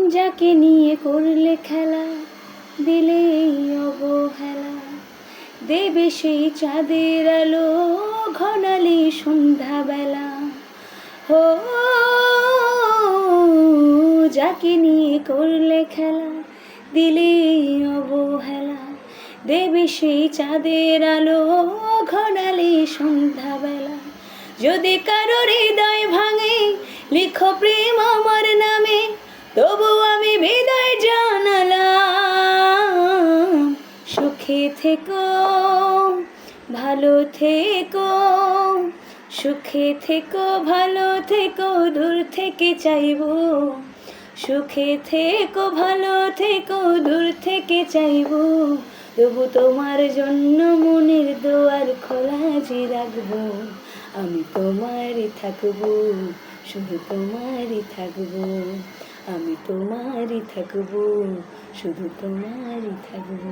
যাকে নিয়ে করলে খেলা, দিলে এই অবহেলা। দেবে সেই চাঁদের আলো, ঘনালে সন্ধ্যাবেলা। ও যাকে নিয়ে করলে খেলা, দিলে এই অবহেলা। দেবে সেই চাঁদের আলো, ঘনালে সন্ধ্যাবেলা। যদি কারো হৃদয় ভাঙে, লিখো প্রেম আমার নামে, তবু আমি বিদায় জানালাম। সুখে থেকো, ভালো থেকো, সুখে থেকো, ভালো থেকো, দূর থেকে চাইবো। সুখে থেকো, ভালো থেকো, দূর থেকে চাইবো। তবু তোমার জন্য মনের দুয়ার খোলা যে রাখবো। আমি তোমারই থাকবো, শুধু তোমারই থাকবো। আমি তোমারই থাকবো, শুধু তোমারই থাকবো।